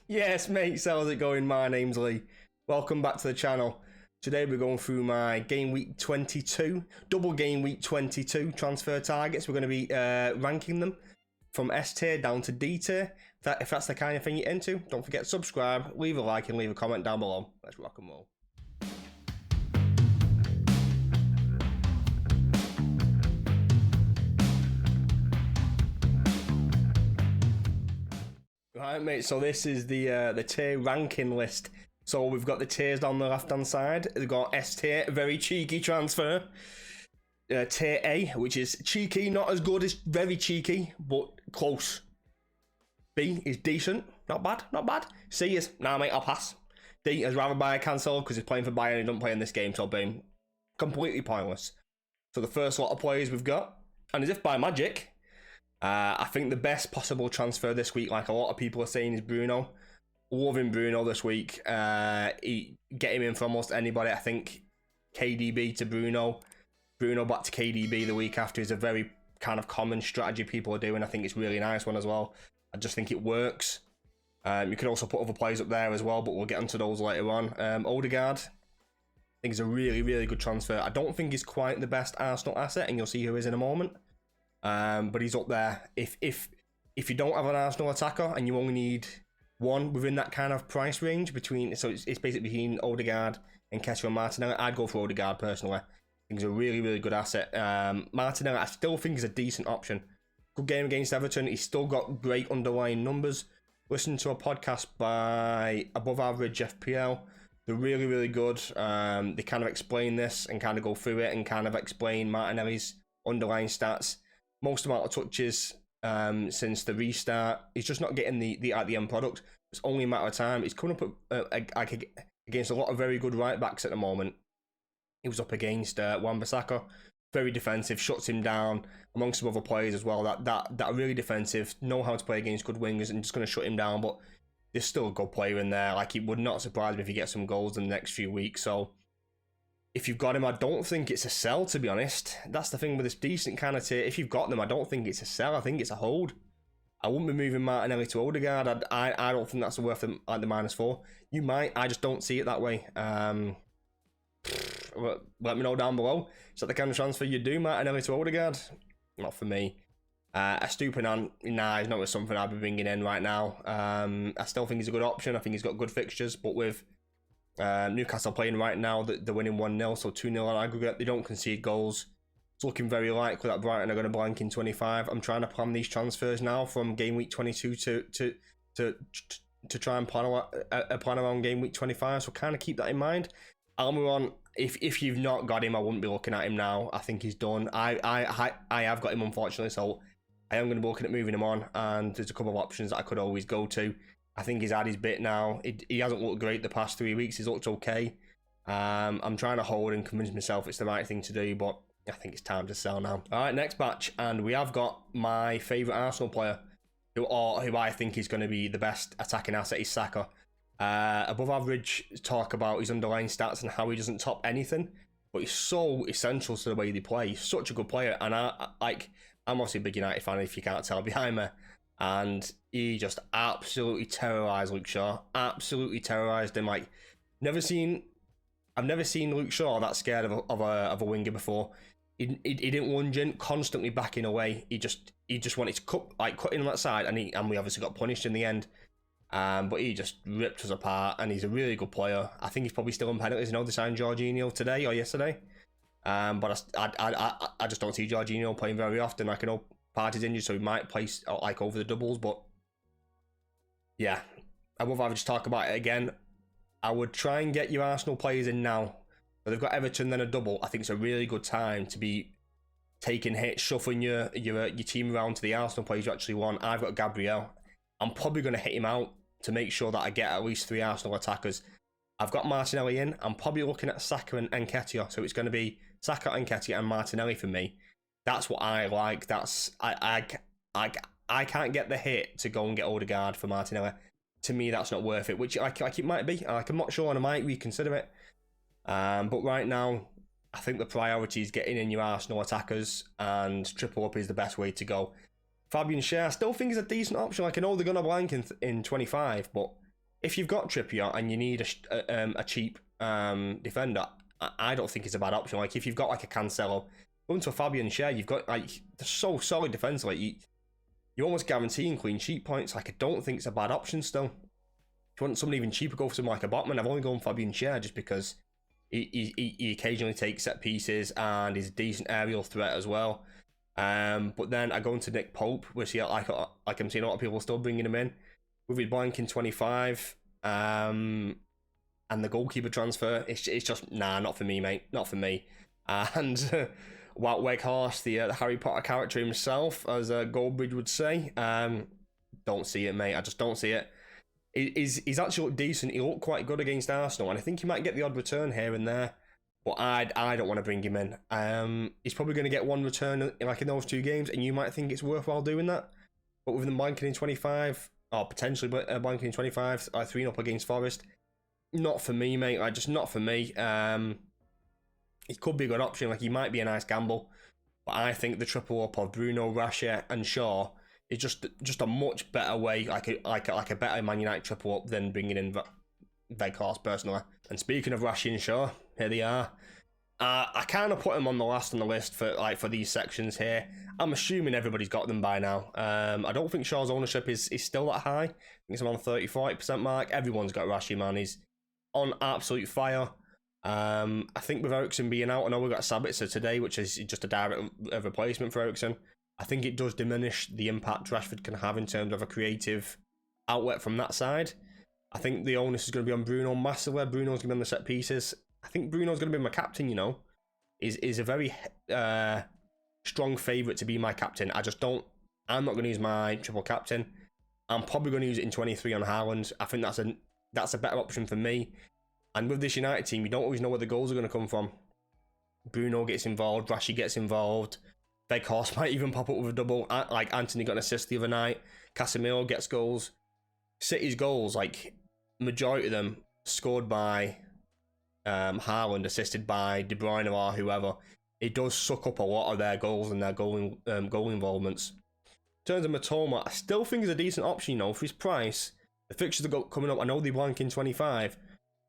Yes, mate, so how's it going? My name's Lee. Welcome back to the channel. Today we're going through my game week 22, double game week 22 transfer targets. We're going to be ranking them from S tier down to D tier. If that's the kind of thing you're into, don't forget to subscribe, leave a like and leave a comment down below. Let's rock and roll. Right, mate, so this is the tier ranking list. So we've got the tiers down the left hand side. We've got S tier, very cheeky transfer. Tier A, which is cheeky, not as good as very cheeky, but close. B is decent, not bad, not bad. C is, nah mate, I'll pass. D is rather buy a cancel because he's playing for Bayern and he doesn't play in this game, so boom, completely pointless. So the first lot of players we've got, and as if by magic, I think the best possible transfer this week, like a lot of people are saying, is BRUNO. Loving BRUNO this week. Get him in for almost anybody. I think KDB to BRUNO. BRUNO back to KDB the week after is a very kind of common strategy people are doing. I think it's a really nice one as well. I just think it works. You can also put other players up there as well, but we'll get onto those later on. Odegaard, I think is a really, really good transfer. I don't think he's quite the best Arsenal asset, and you'll see who is in a moment. But he's up there. If you don't have an Arsenal attacker and you only need one within that kind of price range between, so it's basically between Odegaard and Kessie and Martinelli, I'd go for Odegaard personally. I think he's a really, really good asset. Martinelli, I still think is a decent option. Good game against Everton. He's still got great underlying numbers. Listen to a podcast by Above Average FPL. They're really, really good. They kind of explain this and kind of go through it and kind of explain Martinelli's underlying stats. Most amount of touches since the restart. He's just not getting the end product. It's only a matter of time. He's coming up against a lot of very good right backs at the moment. He was up against Wan-Bissaka, very defensive, shuts him down, amongst some other players as well. That are really defensive, know how to play against good wingers, and just going to shut him down. But there's still a good player in there. Like, it would not surprise me if he gets some goals in the next few weeks. So if you've got him, I don't think it's a sell, to be honest. That's the thing with this decent kind of tier. If you've got them, I don't think it's a sell. I think it's a hold. I wouldn't be moving Martinelli to Odegaard. I don't think that's worth them at the -4. You might. I just don't see it that way. Let me know down below. Is that the kind of transfer you do, Martinelli to Odegaard? Not for me. Estupiñán, nah, he's not something I'd be bringing in right now. I still think he's a good option. I think he's got good fixtures, but with Newcastle playing right now, they're winning 1-0, so 2-0 on aggregate. They don't concede goals. It's looking very likely that Brighton are going to blank in 25. I'm trying to plan these transfers now from game week 22 to try and plan around game week 25. So kind of keep that in mind. Almiron, if you've not got him, I wouldn't be looking at him now. I think he's done. I have got him, unfortunately, so I am going to be looking at moving him on. And there's a couple of options that I could always go to. I think he's had his bit now. He hasn't looked great the past 3 weeks. He's looked okay. I'm trying to hold and convince myself it's the right thing to do, but I think it's time to sell now. All right, next batch, and we have got my favourite Arsenal player, who I think is going to be the best attacking asset, is Saka. Above Average talk about his underlying stats and how he doesn't top anything, but he's so essential to the way they play. He's such a good player, and I'm obviously a big United fan, if you can't tell behind me. And he just absolutely terrorised Luke Shaw. Absolutely terrorised him. Like, I've never seen Luke Shaw that scared of a winger before. He didn't lunge in, constantly backing away. He just wanted to cut in on that side, and we obviously got punished in the end. But he just ripped us apart, and he's a really good player. I think he's probably still on penalties. They signed Jorginho today or yesterday. But I just don't see Jorginho playing very often. I know Partey's injured, so he might play like over the doubles, but yeah, I will have just talk about it again. I would try and get your Arsenal players in now. But they've got Everton, then a double. I think it's a really good time to be taking hits, shuffling your team around to the Arsenal players you actually want. I've got Gabriel. I'm probably going to hit him out to make sure that I get at least 3 Arsenal attackers. I've got Martinelli in. I'm probably looking at Saka and Nketiah. So it's going to be Saka, Nketiah, and Martinelli for me. That's what I like. I can't get the hit to go and get Odegaard for Martinelli. To me, that's not worth it. Which like it might be. I'm not sure, and I might reconsider it. But right now, I think the priority is getting in your Arsenal attackers, and triple up is the best way to go. Fabian Schär, I still think is a decent option. Like, I know they're going to blank in 25, but if you've got Trippier and you need a cheap defender, I don't think it's a bad option. Like if you've got like a Cancelo, going to a Fabian Schär, you've got like they're so solid defense. Like you're almost guaranteeing clean sheet points. Like I don't think it's a bad option still. If you want something even cheaper, go for something like a Botman. I've only gone Fabian Schär just because he occasionally takes set pieces and he's a decent aerial threat as well. But then I go into Nick Pope, which like I'm seeing a lot of people still bringing him in with his blank in 25. And the goalkeeper transfer, it's just not for me, mate, not for me. And Wout Weghorst, the Harry Potter character himself, as Goldbridge would say, don't see it, mate. I just don't see it. He's actually looked decent. He looked quite good against Arsenal, and I think he might get the odd return here and there. But I don't want to bring him in. He's probably going to get one return like in those 2 games, and you might think it's worthwhile doing that. But with them blanking in 25, or potentially blanking in 25, 3-0 against Forest, not for me, mate. Like just not for me. It could be a good option. Like he might be a nice gamble, but I think the triple up of Bruno, Rashford, and Shaw is just a much better way, like a better Man United triple up than bringing in Weghorst personally. And speaking of Rashford and Shaw, here they are. I kind of put them on the last on the list for these sections here. I'm assuming everybody's got them by now. I don't think Shaw's ownership is still that high. I think it's around 30-40% mark. Everyone's got Rashford, man. He's on absolute fire. I think with Eriksen being out, I know we've got Sabitzer today, which is just a direct replacement for Eriksen. I think it does diminish the impact Rashford can have in terms of a creative outlet from that side. I think the onus is going to be on Bruno massively. Bruno's going to be on the set pieces. I think Bruno's going to be my captain, you know. Is a very strong favourite to be my captain. I'm not going to use my triple captain. I'm probably going to use it in 23 on Haaland. I think that's a better option for me. And with this United team, you don't always know where the goals are going to come from. Bruno gets involved, Rashford gets involved. Weghorst might even pop up with a double. Like Anthony got an assist the other night. Casemiro gets goals. City's goals, like majority of them scored by Haaland, assisted by De Bruyne or whoever. It does suck up a lot of their goals and their goal involvements. In terms of Matoma, I still think he's a decent option, you know, for his price. The fixtures are coming up. I know they blank in 25,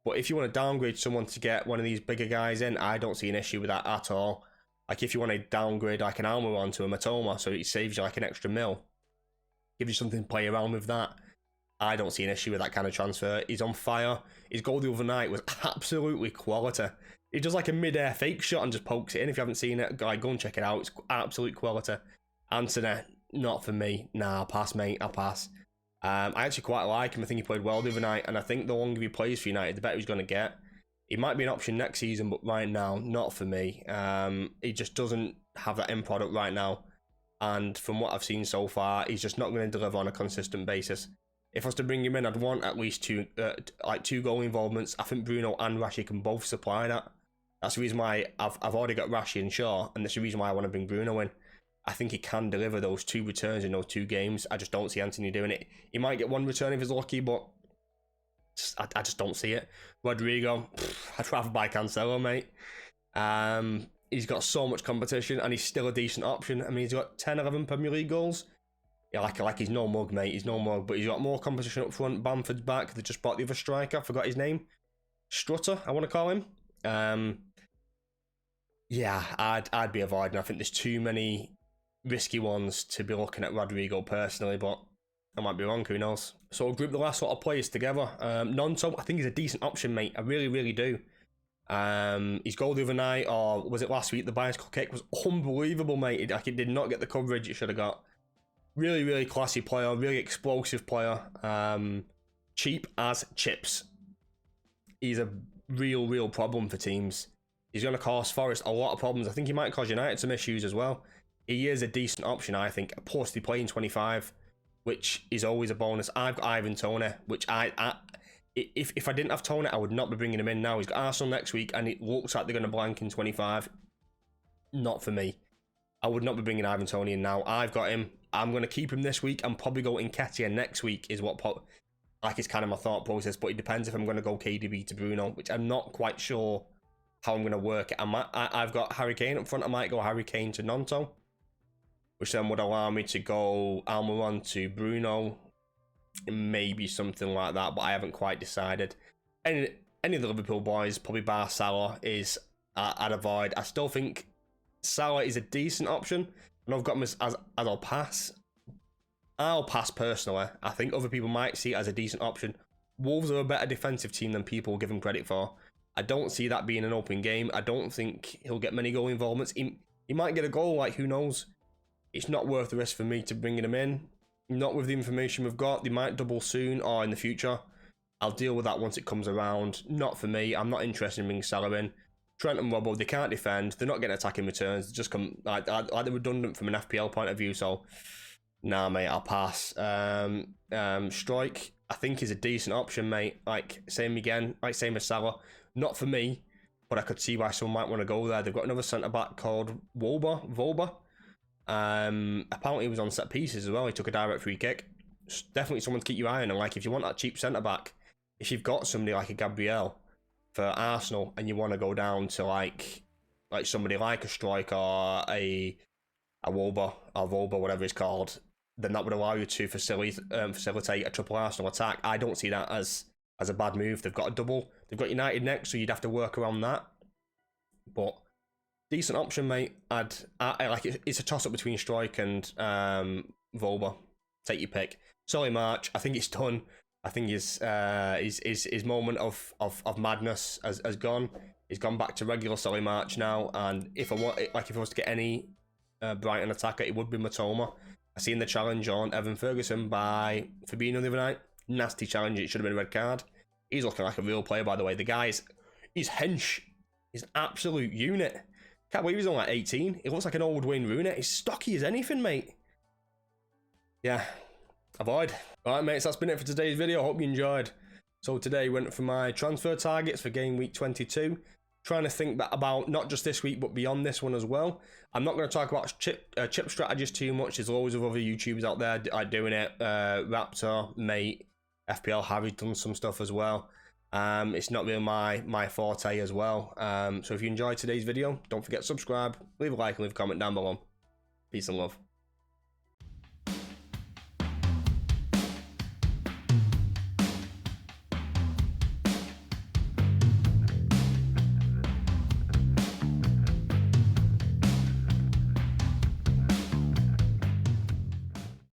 but if you want to downgrade someone to get one of these bigger guys in, I don't see an issue with that at all. Like if you want to downgrade like an Almiron to a Matoma, so it saves you like an extra mil, gives you something to play around with that. I don't see an issue with that kind of transfer. He's on fire. His goal the other night was absolutely quality. He does like a mid-air fake shot and just pokes it in. If you haven't seen it, go and check it out. It's absolute quality. Anthony, not for me. Nah, I'll pass, mate. I'll pass. I actually quite like him. I think he played well the other night, and I think the longer he plays for United, the better he's going to get. He might be an option next season, but right now, not for me. He just doesn't have that end product right now. And from what I've seen so far, he's just not going to deliver on a consistent basis. If I was to bring him in, I'd want at least two goal involvements. I think Bruno and Rashford can both supply that. That's the reason why I've already got Rashford and Shaw, and that's the reason why I want to bring Bruno in. I think he can deliver those 2 returns in those 2 games. I just don't see Anthony doing it. He might get 1 return if he's lucky, but I just don't see it. Rodrigo, I'd rather buy Cancelo, mate. He's got so much competition, and he's still a decent option. I mean, he's got 10, 11 Premier League goals. Yeah, like he's no mug, mate. He's no mug, but he's got more competition up front. Bamford's back. They just bought the other striker. I forgot his name. Strutter, I want to call him. Yeah, I'd be avoiding. I think there's too many risky ones to be looking at Rodrigo personally, but I might be wrong. Who knows? So I'll group the last lot of players together. Nonto, I think he's a decent option, mate. I really, really do. His goal the other night, or was it last week? The bicycle kick was unbelievable, mate. It did not get the coverage it should have got. Really, really classy player, really explosive player. Cheap as chips. He's a real problem for teams. He's going to cause Forest a lot of problems. I think he might cause United some issues as well. He is a decent option, I think. Plus, they play in 25, which is always a bonus. I've got Ivan Toney, which if I didn't have Toney, I would not be bringing him in now. He's got Arsenal next week, and it looks like they're going to blank in 25. Not for me. I would not be bringing Ivan Toney in now. I've got him. I'm going to keep him this week and probably go Nketiah next week is what it's kind of my thought process, but it depends if I'm going to go KDB to Bruno, which I'm not quite sure how I'm going to work it. I've got Harry Kane up front. I might go Harry Kane to Nonto, which then would allow me to go Almiron to Bruno, maybe something like that, but I haven't quite decided. Any of the Liverpool boys, probably bar Salah, is I'd avoid. I still think Salah is a decent option, and I've got him as I'll pass. I'll pass personally. I think other people might see it as a decent option. Wolves are a better defensive team than people give him credit for. I don't see that being an open game. I don't think he'll get many goal involvements. He might get a goal, like, who knows? It's not worth the risk for me to bring him in. Not with the information we've got. They might double soon or in the future. I'll deal with that once it comes around. Not for me. I'm not interested in bringing Salah in. Trent and Robbo, they can't defend. They're not getting attacking returns. They just come like they're redundant from an FPL point of view. So, nah, mate, I'll pass. Strike, I think, is a decent option, mate. Like, same as Salah. Not for me, but I could see why someone might want to go there. They've got another centre-back called Volba. Apparently he was on set pieces as well. He took a direct free kick. Definitely someone to keep your eye on. And like, if you want that cheap centre-back, if you've got somebody like a Gabriel for Arsenal and you want to go down to like somebody like a Strike or a Volba, whatever it's called, then that would allow you to facilitate a triple Arsenal attack. I don't see that as a bad move. They've got a double. They've got United next, so you'd have to work around that. But decent option, mate. I like it. It's a toss-up between Strike and Volba. Take your pick. Solly March, I think it's done. I think his moment of madness has gone. He's gone back to regular Solly March now. And if I was to get any Brighton attacker, it would be Matoma. I seen the challenge on Evan Ferguson by Fabinho the other night. Nasty challenge. It should have been a red card. He's looking like a real player, by the way. The guy's hench. He's an absolute unit. Can't believe he's only like 18. He looks like an old Wayne Rooney. He's stocky as anything, mate. Yeah, avoid. Alright, mates, that's been it for today's video. I hope you enjoyed. So today went for my transfer targets for game week 22. Trying to think about not just this week, but beyond this one as well. I'm not going to talk about chip strategies too much. There's loads of other YouTubers out there doing it. Raptor, Mate, FPL Harry's done some stuff as well. It's not really my forte as well. So if you enjoyed today's video, don't forget to subscribe, leave a like, and leave a comment down below. Peace and love.